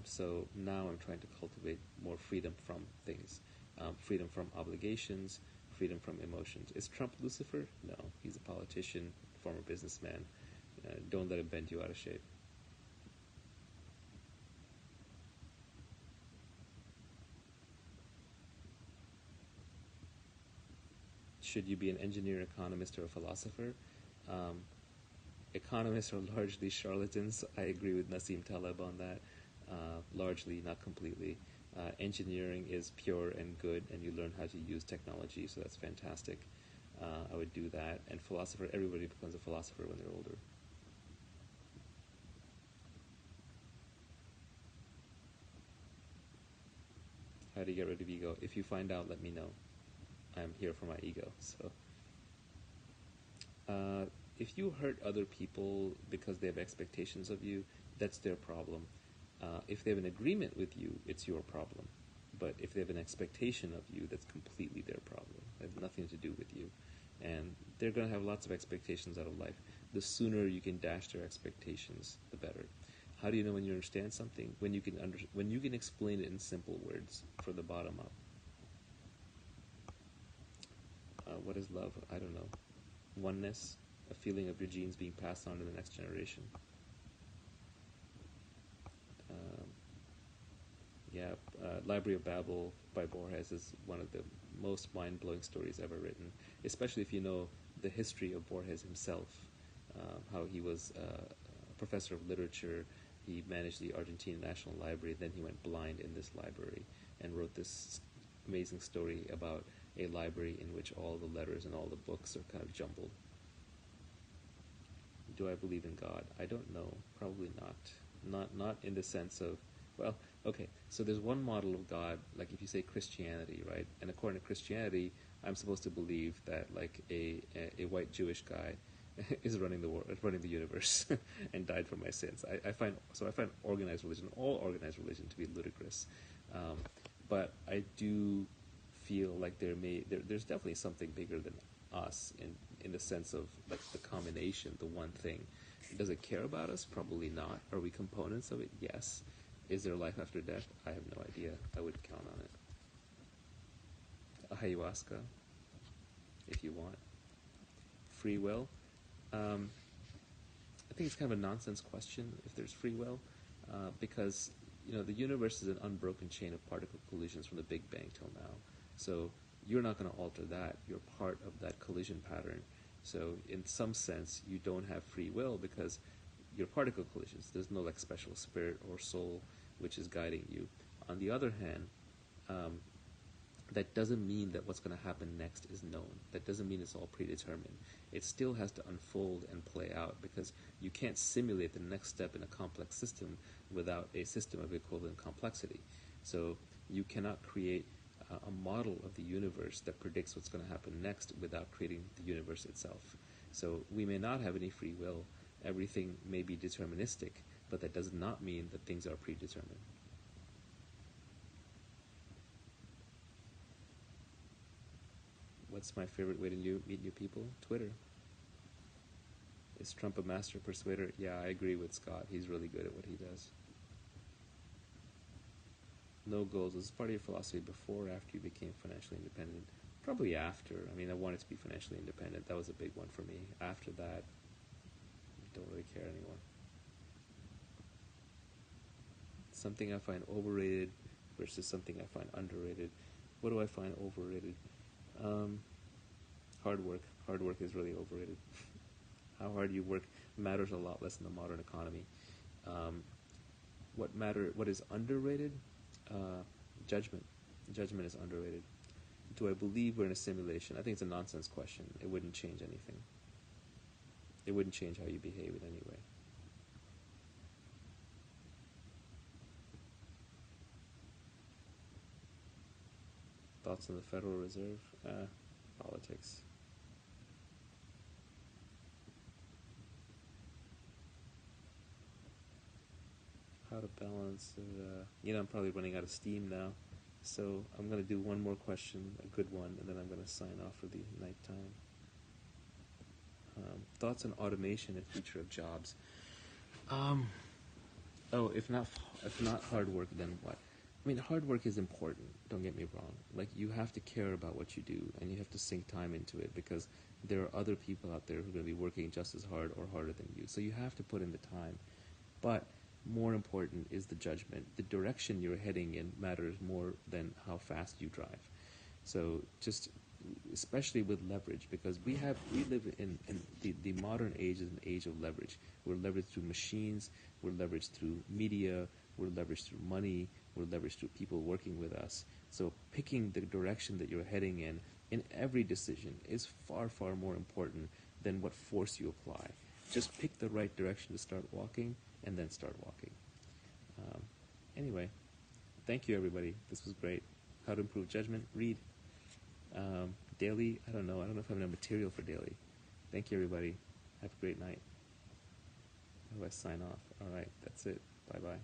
So now I'm trying to cultivate more freedom from things, freedom from obligations, freedom from emotions. Is Trump Lucifer? No, he's a politician, former businessman. Don't let him bend you out of shape. Should you be an engineer, economist, or a philosopher? Economists are largely charlatans. I agree with Nassim Taleb on that. Largely, not completely. Engineering is pure and good, and you learn how to use technology, so that's fantastic. I would do that. And philosopher, everybody becomes a philosopher when they're older. How do you get rid of ego? If you find out, let me know. I'm here for my ego. So, if you hurt other people because they have expectations of you, that's their problem. If they have an agreement with you, it's your problem. But if they have an expectation of you, that's completely their problem. It has nothing to do with you. And they're going to have lots of expectations out of life. The sooner you can dash their expectations, the better. How do you know when you understand something? When you can explain it in simple words from the bottom up. What is love? I don't know. Oneness, a feeling of your genes being passed on to the next generation. Library of Babel by Borges is one of the most mind-blowing stories ever written, especially if you know the history of Borges himself, how he was a professor of literature. He managed the Argentine National Library, then he went blind in this library and wrote this amazing story about a library in which all the letters and all the books are kind of jumbled. Do I believe in God? I don't know. Probably not. Not in the sense of, well, okay, so there's one model of God, like if you say Christianity, right? And according to Christianity, I'm supposed to believe that like a white Jewish guy is running the world, running the universe, and died for my sins. I find organized religion, all organized religion, to be ludicrous. But I do feel like there's definitely something bigger than us in the sense of like the combination, the one thing. Does it care about us? Probably not. Are we components of it? Yes. Is there life after death? I have no idea. I wouldn't count on it. Ayahuasca, if you want. Free will. I think it's kind of a nonsense question if there's free will, because the universe is an unbroken chain of particle collisions from the Big Bang till now. So you're not going to alter that. You're part of that collision pattern. So in some sense, you don't have free will because you're particle collisions. There's no like special spirit or soul which is guiding you. On the other hand, that doesn't mean that what's going to happen next is known. That doesn't mean it's all predetermined. It still has to unfold and play out because you can't simulate the next step in a complex system without a system of equivalent complexity. So you cannot create a model of the universe that predicts what's going to happen next without creating the universe itself. So we may not have any free will. Everything may be deterministic, but that does not mean that things are predetermined. What's my favorite way to meet new people? Twitter. Is Trump a master persuader? Yeah, I agree with Scott. He's really good at what he does. No goals. Was this part of your philosophy before or after you became financially independent? Probably after. I mean, I wanted to be financially independent. That was a big one for me. After that, I don't really care anymore. Something I find overrated versus something I find underrated. What do I find overrated? Hard work. Hard work is really overrated. How hard you work matters a lot less in the modern economy. What is underrated? Judgment. Judgment is underrated. Do I believe we're in a simulation? I think it's a nonsense question. It wouldn't change anything. It wouldn't change how you behave in any way. Thoughts on the Federal Reserve? Politics. How to balance it. I'm probably running out of steam now. So I'm going to do one more question, a good one, and then I'm going to sign off for the nighttime. Thoughts on automation and future of jobs? If not hard work, then what? I mean, hard work is important, don't get me wrong. Like, you have to care about what you do, and you have to sink time into it, because there are other people out there who are going to be working just as hard or harder than you. So you have to put in the time. But more important is the judgment. The direction you're heading in matters more than how fast you drive. So just, especially with leverage, because we live in the modern age is an age of leverage. We're leveraged through machines, we're leveraged through media, we're leveraged through money, we're leveraged through people working with us. So picking the direction that you're heading in every decision is far, far more important than what force you apply. Just pick the right direction to start walking, and then start walking. Anyway, thank you, everybody. This was great. How to improve judgment? Read. Daily? I don't know if I have enough material for daily. Thank you, everybody. Have a great night. How do I sign off? All right, that's it. Bye-bye.